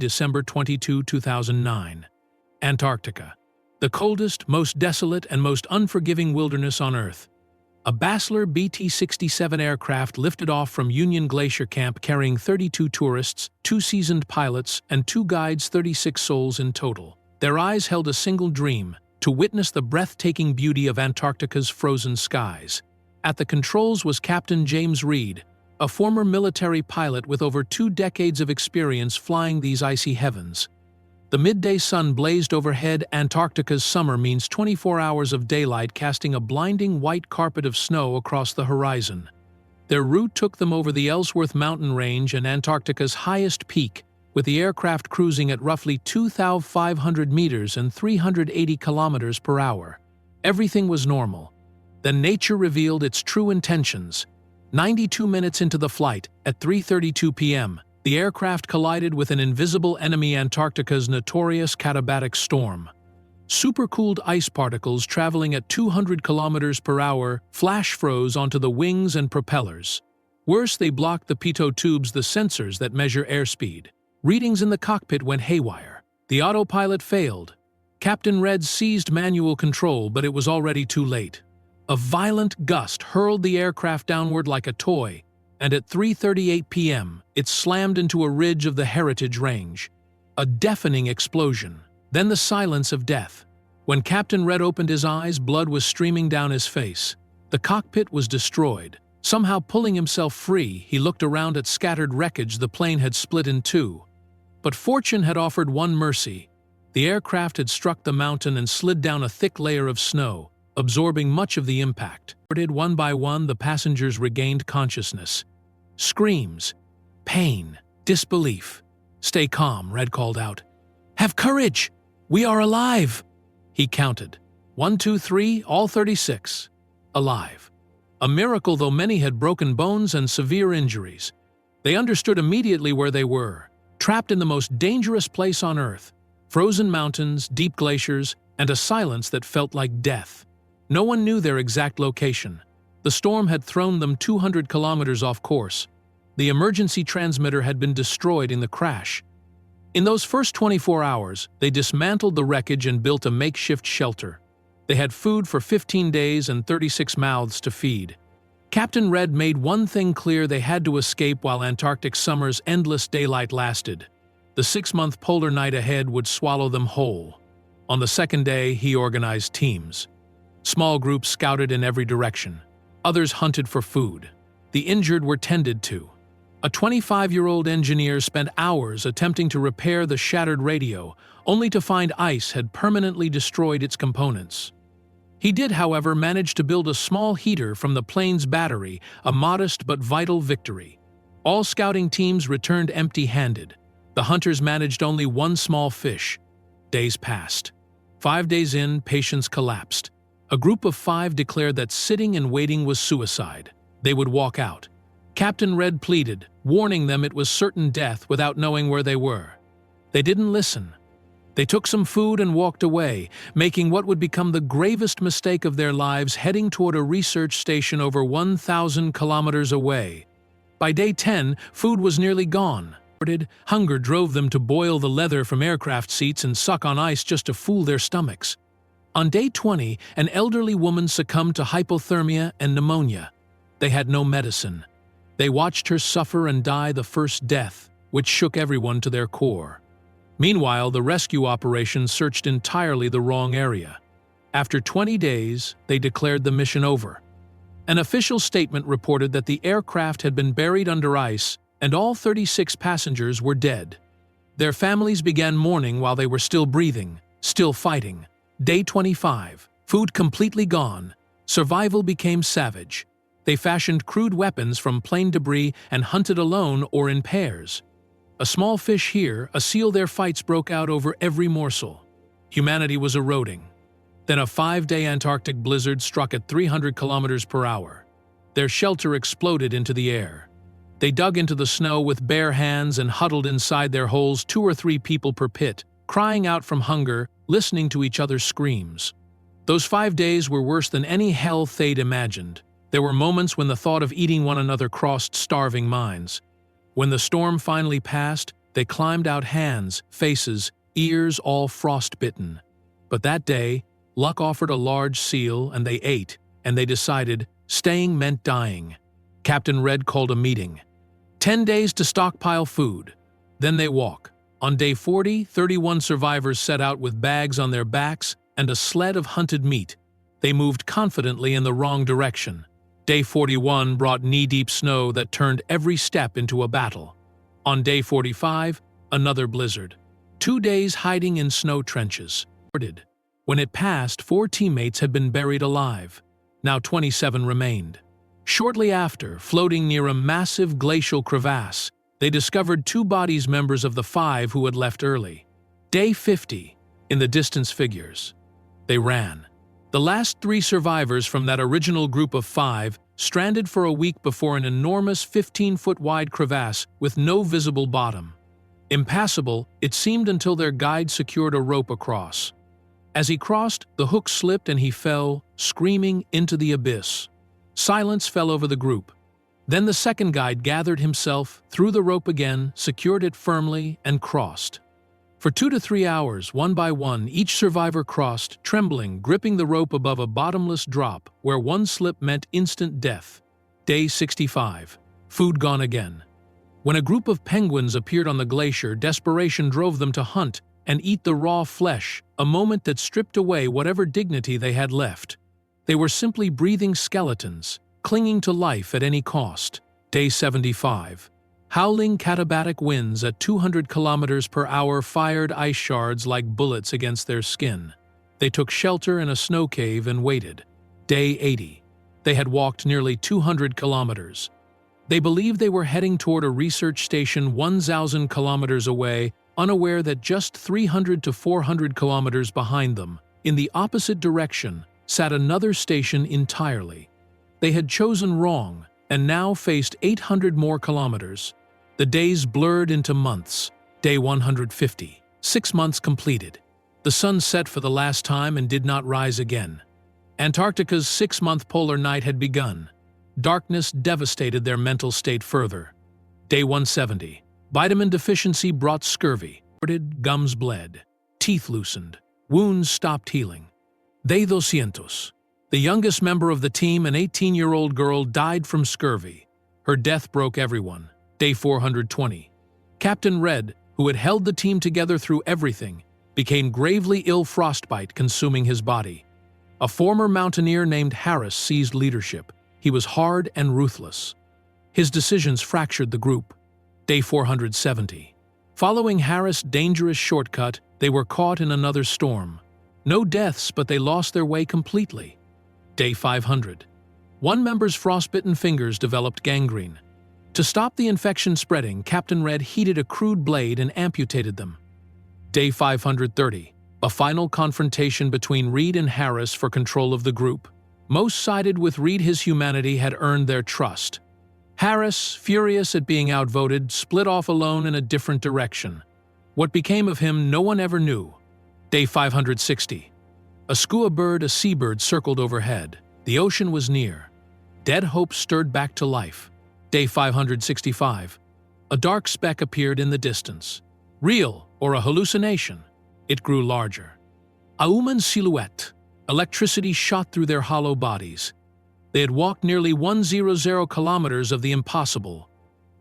December 22, 2009. Antarctica. The coldest, most desolate, and most unforgiving wilderness on Earth. A Basler BT-67 aircraft lifted off from Union Glacier Camp carrying 32 tourists, 2 seasoned pilots, and 2 guides, 36 souls in total. Their eyes held a single dream: to witness the breathtaking beauty of Antarctica's frozen skies. At the controls was Captain James Reed, a former military pilot with over 2 decades of experience flying these icy heavens. The midday sun blazed overhead. Antarctica's summer means 24 hours of daylight casting a blinding white carpet of snow across the horizon. Their route took them over the Ellsworth mountain range and Antarctica's highest peak, with the aircraft cruising at roughly 2,500 meters and 380 kilometers per hour. Everything was normal. Then nature revealed its true intentions. 92 minutes into the flight, at 3:32 p.m., the aircraft collided with an invisible enemy, Antarctica's notorious Katabatic storm. Supercooled ice particles traveling at 200 kilometers per hour flash froze onto the wings and propellers. Worse, they blocked the pitot tubes, the sensors that measure airspeed. Readings in the cockpit went haywire. The autopilot failed. Captain Red seized manual control, but it was already too late. A violent gust hurled the aircraft downward like a toy, and at 3:38 p.m., it slammed into a ridge of the Heritage Range. A deafening explosion, then the silence of death. When Captain Red opened his eyes, blood was streaming down his face. The cockpit was destroyed. Somehow pulling himself free, he looked around at scattered wreckage. The plane had split in two. But fortune had offered one mercy. The aircraft had struck the mountain and slid down a thick layer of snow, absorbing much of the impact. One by one, the passengers regained consciousness. Screams, pain, disbelief. "Stay calm," Red called out. "Have courage! We are alive!" He counted. 1, 2, 3, all 36. Alive. A miracle, though many had broken bones and severe injuries. They understood immediately where they were, trapped in the most dangerous place on Earth. Frozen mountains, deep glaciers, and a silence that felt like death. No one knew their exact location. The storm had thrown them 200 kilometers off course. The emergency transmitter had been destroyed in the crash. In those first 24 hours, they dismantled the wreckage and built a makeshift shelter. They had food for 15 days and 36 mouths to feed. Captain Red made one thing clear: they had to escape while Antarctic summer's endless daylight lasted. The 6-month polar night ahead would swallow them whole. On the second day, he organized teams. Small groups scouted in every direction. Others hunted for food. The injured were tended to. A 25-year-old engineer spent hours attempting to repair the shattered radio, only to find ice had permanently destroyed its components. He did, however, manage to build a small heater from the plane's battery, a modest but vital victory. All scouting teams returned empty-handed. The hunters managed only one small fish. Days passed. 5 days in, patience collapsed. A group of 5 declared that sitting and waiting was suicide. They would walk out. Captain Red pleaded, warning them it was certain death without knowing where they were. They didn't listen. They took some food and walked away, making what would become the gravest mistake of their lives, heading toward a research station over 1,000 kilometers away. By day 10, food was nearly gone. Hunger drove them to boil the leather from aircraft seats and suck on ice just to fool their stomachs. On day 20, an elderly woman succumbed to hypothermia and pneumonia. They had no medicine. They watched her suffer and die the first death, which shook everyone to their core. Meanwhile, the rescue operation searched entirely the wrong area. After 20 days, they declared the mission over. An official statement reported that the aircraft had been buried under ice and all 36 passengers were dead. Their families began mourning while they were still breathing, still fighting. Day 25, food completely gone. Survival became savage. They fashioned crude weapons from plane debris and hunted alone or in pairs. A small fish here, a seal there, fights broke out over every morsel. Humanity was eroding. Then a 5-day Antarctic blizzard struck at 300 kilometers per hour. Their shelter exploded into the air. They dug into the snow with bare hands and huddled inside their holes, 2 or 3 people per pit, crying out from hunger, listening to each other's screams. Those 5 days were worse than any hell they'd imagined. There were moments when the thought of eating one another crossed starving minds. When the storm finally passed, They climbed out hands, faces, ears all frostbitten. But that day, luck offered a large seal and they ate, and they decided staying meant dying. Captain Red called a meeting. 10 days to stockpile food. Then they walk. On day 40, 31 survivors set out with bags on their backs and a sled of hunted meat. They moved confidently in the wrong direction. Day 41 brought knee-deep snow that turned every step into a battle. On day 45, another blizzard. 2 days hiding in snow trenches. When it passed, 4 teammates had been buried alive. Now 27 remained. Shortly after, floating near a massive glacial crevasse, they discovered 2 bodies members of the 5 who had left early. Day 50, in the distance figures. They ran. The last 3 survivors from that original group of 5 stranded for a week before an enormous 15-foot-wide crevasse with no visible bottom. Impassable, it seemed until their guide secured a rope across. As he crossed, the hook slipped and he fell, screaming, into the abyss. Silence fell over the group. Then the second guide gathered himself, threw the rope again, secured it firmly, and crossed. For 2 to 3 hours, one by one, each survivor crossed, trembling, gripping the rope above a bottomless drop, where one slip meant instant death. Day 65. Food gone again. When a group of penguins appeared on the glacier, desperation drove them to hunt and eat the raw flesh, a moment that stripped away whatever dignity they had left. They were simply breathing skeletons, clinging to life at any cost. Day 75. Howling Katabatic winds at 200 kilometers per hour fired ice shards like bullets against their skin. They took shelter in a snow cave and waited. Day 80. They had walked nearly 200 kilometers. They believed they were heading toward a research station 1,000 kilometers away, unaware that just 300 to 400 kilometers behind them, in the opposite direction, sat another station entirely. They had chosen wrong and now faced 800 more kilometers. The days blurred into months. Day 150. 6 months completed. The sun set for the last time and did not rise again. Antarctica's 6-month polar night had begun. Darkness devastated their mental state further. Day 170. Vitamin deficiency brought scurvy. Gums bled. Teeth loosened. Wounds stopped healing. Day 200. The youngest member of the team, an 18-year-old girl, died from scurvy. Her death broke everyone. Day 420. Captain Red, who had held the team together through everything, became gravely ill, frostbite consuming his body. A former mountaineer named Harris seized leadership. He was hard and ruthless. His decisions fractured the group. Day 470. Following Harris' dangerous shortcut, they were caught in another storm. No deaths, but they lost their way completely. Day 500. One member's frostbitten fingers developed gangrene. To stop the infection spreading, Captain Red heated a crude blade and amputated them. Day 530. A final confrontation between Reed and Harris for control of the group. Most sided with Reed. His humanity had earned their trust. Harris, furious at being outvoted, split off alone in a different direction. What became of him no one ever knew. Day 560. A skua bird, a seabird, circled overhead. The ocean was near. Dead hope stirred back to life. Day 565. A dark speck appeared in the distance. Real or a hallucination? It grew larger. A human silhouette. Electricity shot through their hollow bodies. They had walked nearly 100 kilometers of the impossible.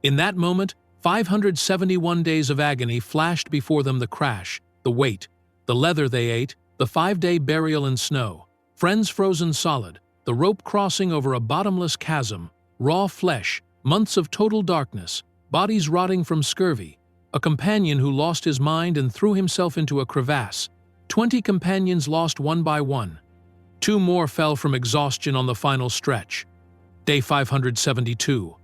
In that moment, 571 days of agony flashed before them: the crash, the wait, the leather they ate, the 5-day burial in snow, friends frozen solid, the rope crossing over a bottomless chasm, raw flesh, months of total darkness, bodies rotting from scurvy, a companion who lost his mind and threw himself into a crevasse, 20 companions lost one by one. 2 more fell from exhaustion on the final stretch. Day 572.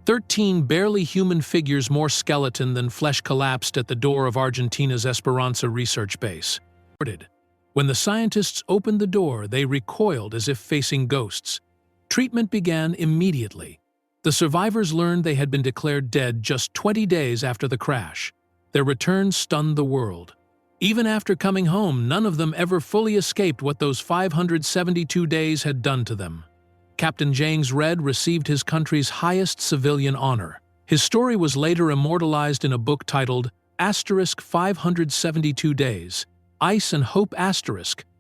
13 barely human figures, more skeleton than flesh, collapsed at the door of Argentina's Esperanza research base. When the scientists opened the door, they recoiled as if facing ghosts. Treatment began immediately. The survivors learned they had been declared dead just 20 days after the crash. Their return stunned the world. Even after coming home, none of them ever fully escaped what those 572 days had done to them. Captain James Red received his country's highest civilian honor, His story was later immortalized in a book titled *572 Days, Ice and Hope*,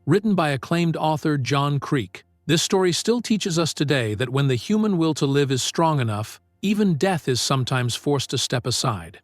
written by acclaimed author John Creek. This story still teaches us today that when the human will to live is strong enough, even death is sometimes forced to step aside.